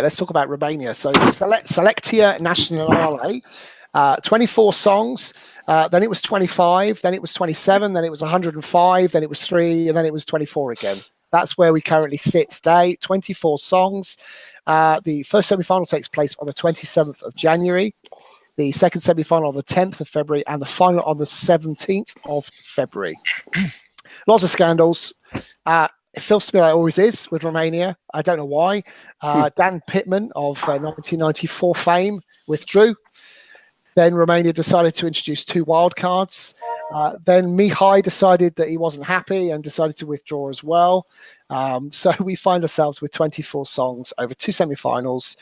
let's talk about Romania. So Selectia Nationala, 24 songs. Then it was 25. Then it was 27. Then it was 105. Then it was 3, and then it was 24 again. That's where we currently sit today. 24 songs. The first semi-final takes place on the 27th of January. The second semi-final on the 10th of February, and the final on the 17th of February. Lots of scandals. It feels to me like it always is with Romania. I don't know why. Dan Pittman of 1994 fame withdrew. Then Romania decided to introduce 2 wildcards. Then Mihai decided that he wasn't happy and decided to withdraw as well. So we find ourselves with 24 songs over 2 semi-finals.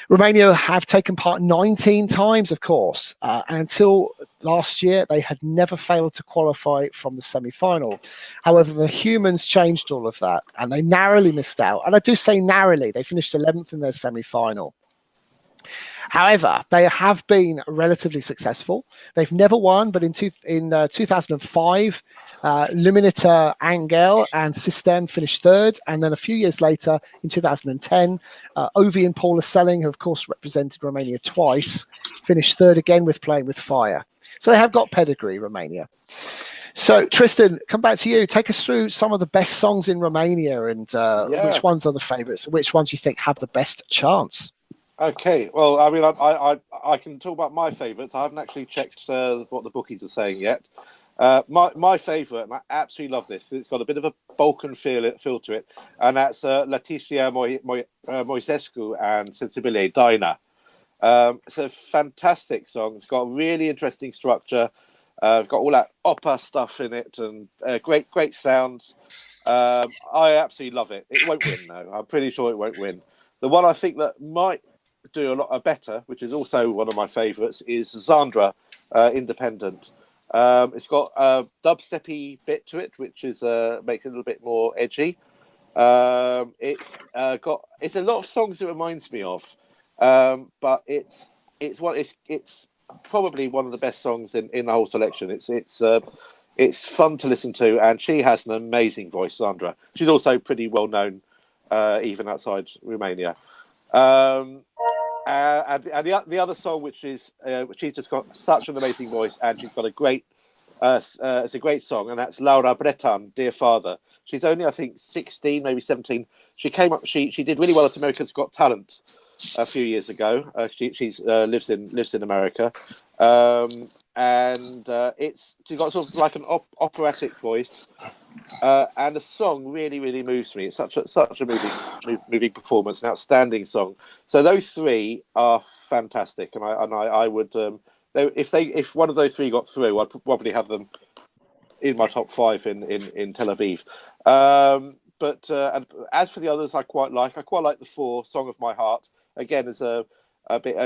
Romania have taken part 19 times, of course, and until last year, they had never failed to qualify from the semi-final. However, the humans changed all of that, and they narrowly missed out. And I do say narrowly. They finished 11th in their semi-final. However, they have been relatively successful. They've never won, but in 2005, Luminita Angel and System finished 3rd. And then a few years later, in 2010, Ovi and Paula Selling, who of course represented Romania twice, finished 3rd again with Playing with Fire. So they have got pedigree, Romania. So, Tristan, come back to you. Take us through some of the best songs in Romania and which ones are the favourites, which ones you think have the best chance. Okay, well, I mean, I can talk about my favourites. I haven't actually checked what the bookies are saying yet. My favourite, and I absolutely love this. It's got a bit of a Balkan feel to it, and that's Leticia Moisescu and Sensibile Dina. It's a fantastic song. It's got a really interesting structure. It's got all that opera stuff in it, and great sounds. I absolutely love it. It won't win, though. I'm pretty sure it won't win. The one I think that might do a lot better, which is also one of my favourites, is Zandra, Independent. It's got a dubsteppy bit to it, which is makes it a little bit more edgy. It's a lot of songs it reminds me of, but it's probably one of the best songs in the whole selection. It's fun to listen to, and she has an amazing voice, Sandra. She's also pretty well known, even outside Romania. And the other song, which she's just got such an amazing voice, and she's got a great, it's a great song, and that's Laura Bretan, Dear Father. She's only, I think, 16, maybe 17. She came up, she did really well at America's Got Talent a few years ago. She's lives in America, and she's got sort of like an operatic voice, and the song really moves me. It's such a moving performance, an outstanding song. So those three are fantastic, and I would if one of those three got through, I'd probably have them in my top 5 in Tel Aviv. But and as for the others, I quite like the 4 Song of My Heart. Again, there's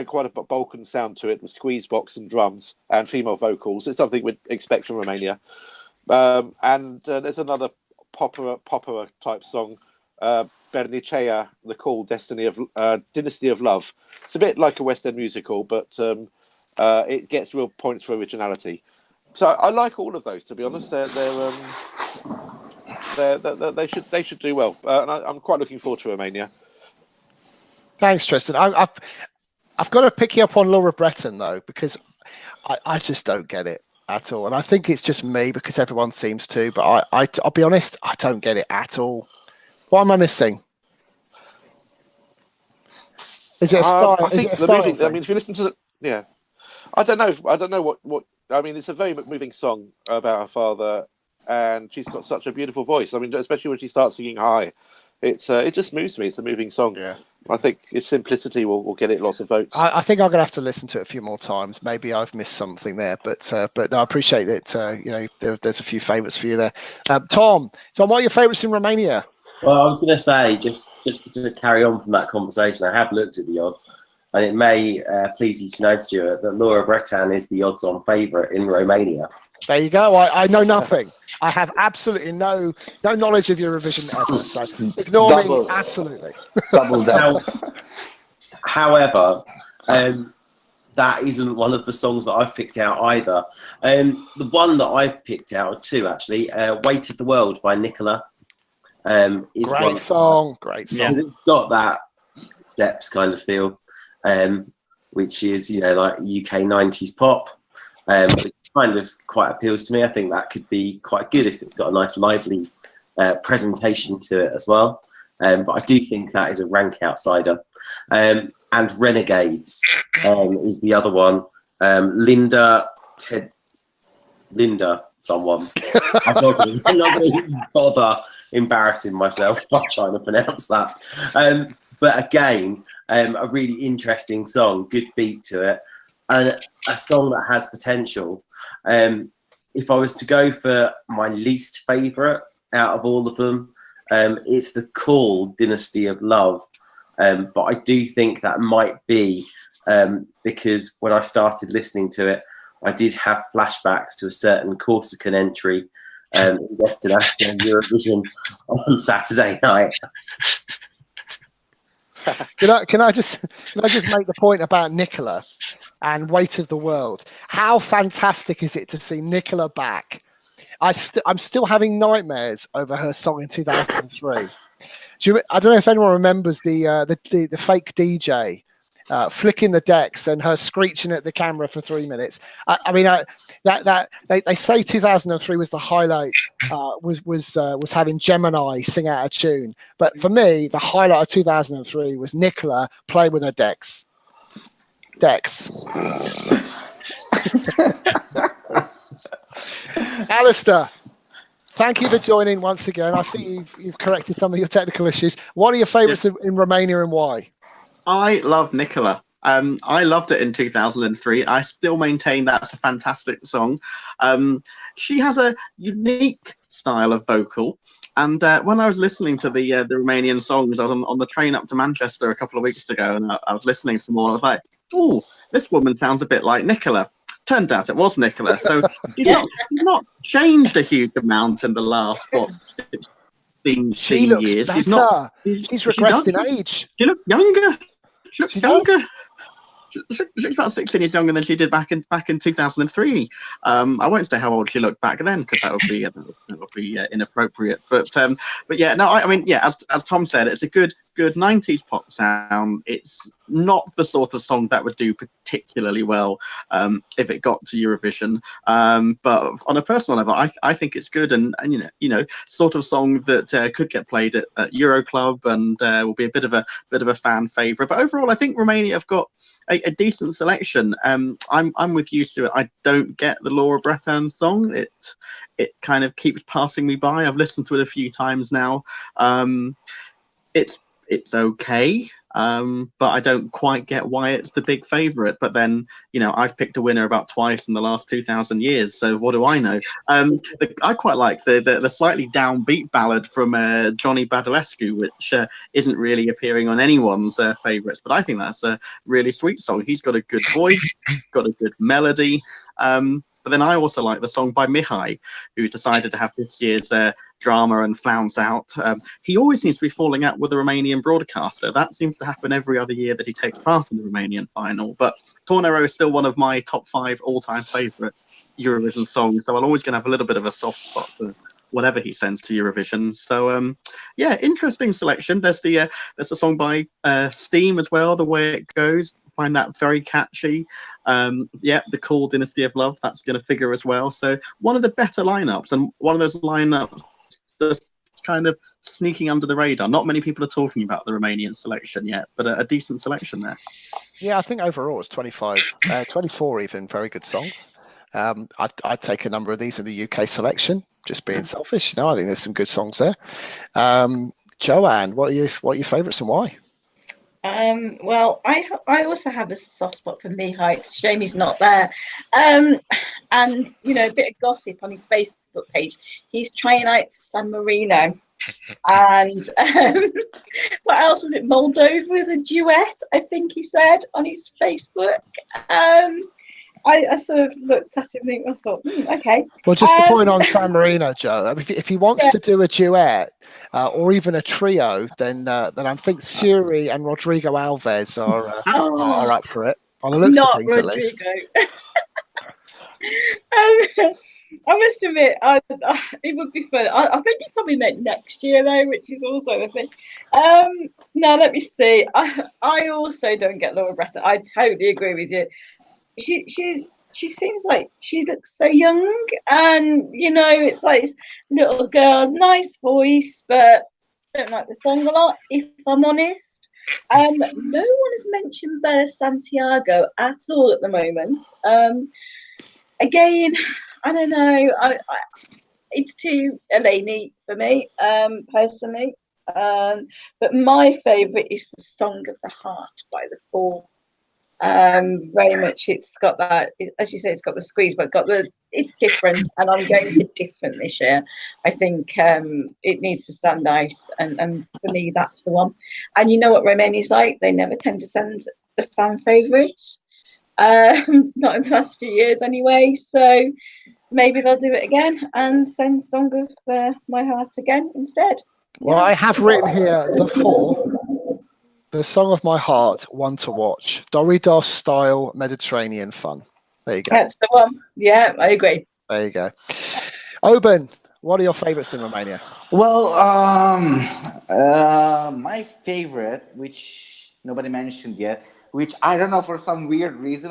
quite a Balkan sound to it, with squeeze box and drums and female vocals. It's something we'd expect from Romania. And there's another popper type song, Bernicea, The Call, Dynasty of Love. It's a bit like a West End musical, but it gets real points for originality. So I like all of those, to be honest. They should do well, and I'm quite looking forward to Romania. Thanks, Tristan. I've got to pick you up on Laura Breton though, because I just don't get it at all, and I think it's just me because everyone seems to. But I'll be honest, I don't get it at all. What am I missing? Is it a style? I think the moving. I mean, if you listen to I don't know what. I mean, it's a very moving song about her father, and she's got such a beautiful voice. I mean, especially when she starts singing high, it just moves me. It's a moving song. Yeah. I think its simplicity will get it lots of votes. I think I'm going to have to listen to it a few more times. Maybe I've missed something there, but no, I appreciate it. There's a few favourites for you there. Tom, what are your favourites in Romania? Well, I was going to say, just to carry on from that conversation, I have looked at the odds, and it may please you to know, Stuart, that Laura Bretan is the odds-on favourite in Romania. There you go. I know nothing. I have absolutely no knowledge of Eurovision ever. So ignore me. Absolutely. Double down. However, that isn't one of the songs that I've picked out either. The one that I've picked out are 2 actually. "Weight of the World" by Nicola. Great song. It's got that steps kind of feel, which is, you know, like UK 90s pop, which kind of quite appeals to me. I think that could be quite good if it's got a nice lively presentation to it as well. But I do think that is a rank outsider. And Renegades is the other one. Linda someone. I'm not going to bother embarrassing myself by trying to pronounce that. But again, a really interesting song, good beat to it, and a song that has potential. If I was to go for my least favourite out of all of them, it's the Call Dynasty of Love. But I do think that might be because when I started listening to it, I did have flashbacks to a certain Corsican entry in Destination Eurovision on Saturday night. Can I just make the point about Nicola and Weight of the World? How fantastic is it to see Nicola back? I'm still having nightmares over her song in 2003. I don't know if anyone remembers the fake DJ flicking the decks and her screeching at the camera for 3 minutes. They say 2003 was the highlight. Was having Gemini sing out a tune, but for me, the highlight of 2003 was Nicola playing with her decks. Alistair, thank you for joining once again. I see you've corrected some of your technical issues. What are your favourites in Romania and why? I love Nicola. I loved it in 2003. I still maintain that's a fantastic song. She has a unique style of vocal. And when I was listening to the Romanian songs, I was on the train up to Manchester a couple of weeks ago, and I was listening to more. I was like, oh, this woman sounds a bit like Nicola. Turned out it was Nicola. So she's not changed a huge amount in the last, 16 years. Better. She's regressed in age. She looks younger. She looks younger. She looks about 16 years younger than she did back in 2003. I won't say how old she looked back then because that would be inappropriate. But yeah, no, I mean, yeah, as Tom said, it's a good 90s pop sound. It's not the sort of song that would do particularly well if it got to Eurovision. But on a personal level, I think it's good, and you know, sort of song that could get played at Euroclub and will be a bit of a fan favorite. But overall, I think Romania have got a decent selection. I'm with you, Stuart. I don't get the Laura Breton song. It kind of keeps passing me by. I've listened to it a few times now. It's okay, but I don't quite get why it's the big favourite. But then, you know, I've picked a winner about twice in the last 2,000 years, so what do I know? I quite like the slightly downbeat ballad from Johnny Badalescu, which isn't really appearing on anyone's favourites, but I think that's a really sweet song. He's got a good voice, got a good melody. But then I also like the song by Mihai, who's decided to have this year's drama and flounce out. He always seems to be falling out with the Romanian broadcaster. That seems to happen every other year that he takes part in the Romanian final. But Tornero is still one of my top 5 all-time favourite Eurovision songs, so I'm always going to have a little bit of a soft spot for whatever he sends to Eurovision. So yeah, interesting selection. There's the song by Steam as well, The Way It Goes. I find that very catchy. Yeah, the Call Dynasty of Love, that's going to figure as well. So one of the better lineups, and one of those lineups that's kind of sneaking under the radar. Not many people are talking about the Romanian selection yet, but a decent selection there. Yeah, I think overall it's 24 even very good songs. I'd take a number of these in the UK selection. Just being selfish, I think there's some good songs there. Joanne, what are your favourites and why? Well, I also have a soft spot for Mihai. It's a shame he's not there. And you know, a bit of gossip on his Facebook page. He's trying out San Marino. And what else was it? Moldova as a duet, I think he said on his Facebook. I sort of looked at him and I thought, okay. Well, just to point on San Marino, Joe, if he wants to do a duet or even a trio, then I think Suri and Rodrigo Alves are up for it. On the looks of things, Rodrigo. at least. must admit, it would be fun. I think he probably meant next year though, which is also a thing. Now let me see. I also don't get Laura Bretta. I totally agree with you. She seems like she looks so young, and it's like this little girl, nice voice, but I don't like the song a lot, if I'm honest. No one has mentioned Bella Santiago at all at the moment. Again, I don't know. It's too Eleni for me, personally. But my favourite is the Song of the Heart by the Four. Very much, it's got that, as you say, it's got the squeeze, but it's different, and I'm going for different this year. I think it needs to stand out, and for me, that's the one. And you know what Romania's like? They never tend to send the fan favourites. Not in the last few years anyway, so maybe they'll do it again and send Song of My Heart again instead. Well, I have written here the Song of My Heart, one to watch. Doritos style Mediterranean fun. There you go. That's the one. Yeah, I agree. There you go. Oben, what are your favourites in Romania? Well, my favorite, which nobody mentioned yet, which I don't know, for some weird reason,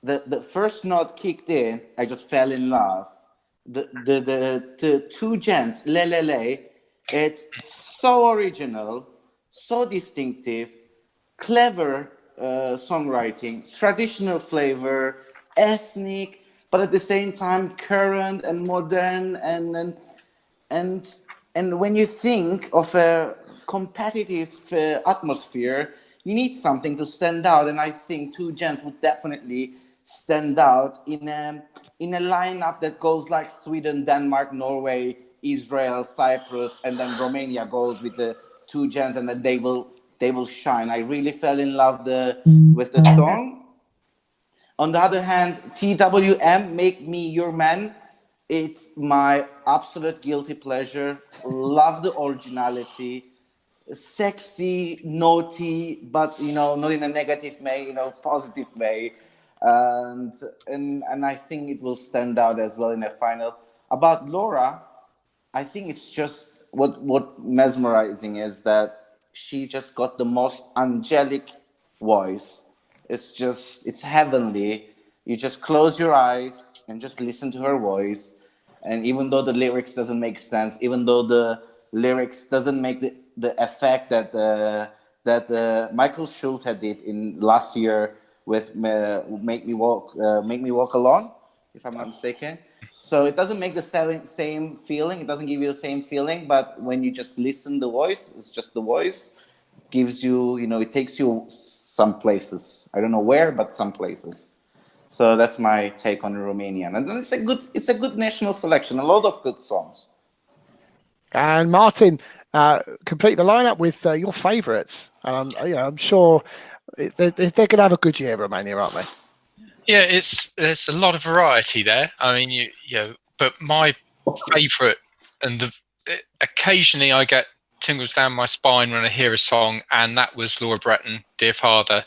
the first note kicked in, I just fell in love. The two gents, Le Le Le, it's so original, so distinctive, clever songwriting, traditional flavor, ethnic, but at the same time current and modern, and when you think of a competitive atmosphere, you need something to stand out, and I think Two Gents would definitely stand out in a lineup that goes like Sweden, Denmark, Norway, Israel, Cyprus, and then Romania goes with the Two Gents, and then they will shine. I really fell in love with the song. On the other hand, TWM, Make Me Your Man, it's my absolute guilty pleasure. Love the originality. Sexy, naughty, but not in a negative way, positive way, and I think it will stand out as well in the final. About Laura, I think it's just what mesmerizing is that she just got the most angelic voice. It's heavenly. You just close your eyes and just listen to her voice, and even though the lyrics doesn't make sense, even though the lyrics doesn't make the effect that Michael Schulte did in last year with Make Me Walk Alone, if I'm not mistaken. So it doesn't make the same feeling. It doesn't give you the same feeling. But when you just listen the voice, it's just the voice gives you, it takes you some places. I don't know where, but some places. So that's my take on Romanian. And then it's a good national selection. A lot of good songs. And Martin, complete the lineup with your favourites, and I'm sure they're going to have a good year, Romania, aren't they? Yeah, there's a lot of variety there. I mean, but my favourite, and occasionally I get tingles down my spine when I hear a song, and that was Laura Breton, Dear Father.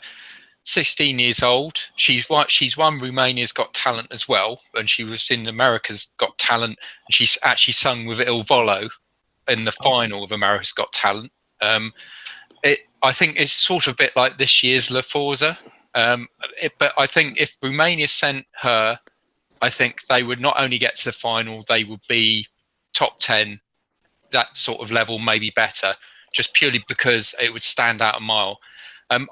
16 years old. She's won Romania's Got Talent as well, and she was in America's Got Talent, and she's actually sung with Il Volo in the final of America's Got Talent. I think it's sort of a bit like this year's La Forza. But I think if Romania sent her, I think they would not only get to the final, they would be top 10, that sort of level, maybe better, just purely because it would stand out a mile.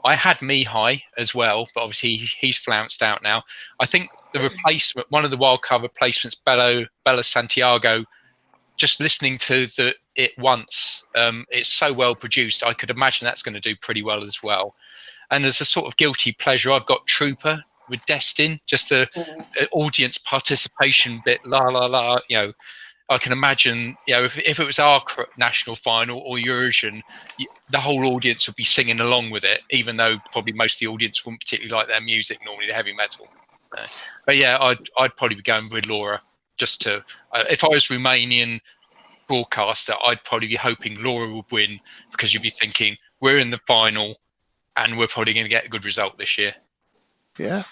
I had Mihai as well, but obviously he's flounced out now. I think the replacement, one of the wildcard replacements, Bella Santiago, just listening to it once, it's so well produced, I could imagine that's going to do pretty well as well. And as a sort of guilty pleasure, I've got Trooper with Destin, just the audience participation bit, la la la. I can imagine, if it was our national final or Eurovision, the whole audience would be singing along with it, even though probably most of the audience wouldn't particularly like their music, normally the heavy metal. But yeah, I'd probably be going with Laura. Just to, if I was Romanian broadcaster, I'd probably be hoping Laura would win, because you'd be thinking we're in the final and we're probably going to get a good result this year. Yeah.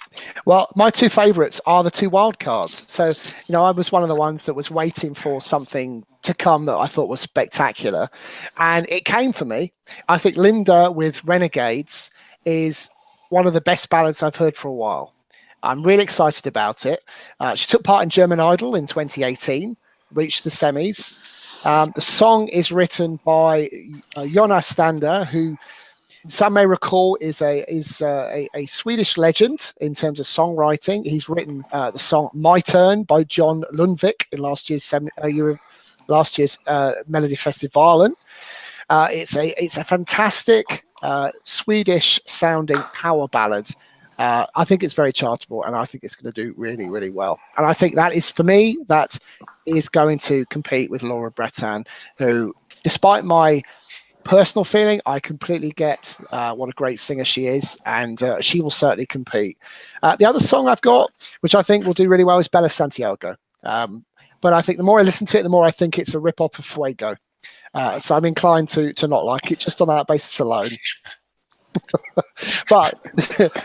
Well, my two favourites are the two wildcards. So, I was one of the ones that was waiting for something to come that I thought was spectacular. And it came for me. I think Linda with Renegades is one of the best ballads I've heard for a while. I'm really excited about it. She took part in German Idol in 2018, reached the semis. The song is written by Jonas Stander, who some may recall is a Swedish legend in terms of songwriting. He's written the song "My Turn" by John Lundvik in last year's Melody Festivalen. It's a fantastic Swedish sounding power ballad. I think it's very chartable, and I think it's going to do really, really well. And I think that is, for me, that is going to compete with Laura Bretan, who, despite my personal feeling, I completely get what a great singer she is, and she will certainly compete. The other song I've got, which I think will do really well, is Bella Santiago. But I think the more I listen to it, the more I think it's a rip-off of Fuego. So I'm inclined to not like it just on that basis alone. But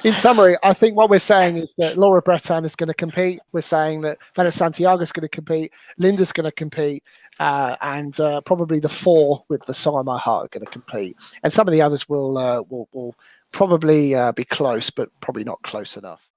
in summary, I think what we're saying is that Laura Bretan is going to compete. We're saying that Bella Santiago is going to compete. Linda's going to compete. And probably the four with the Song of My Heart are going to compete. And some of the others will probably be close, but probably not close enough.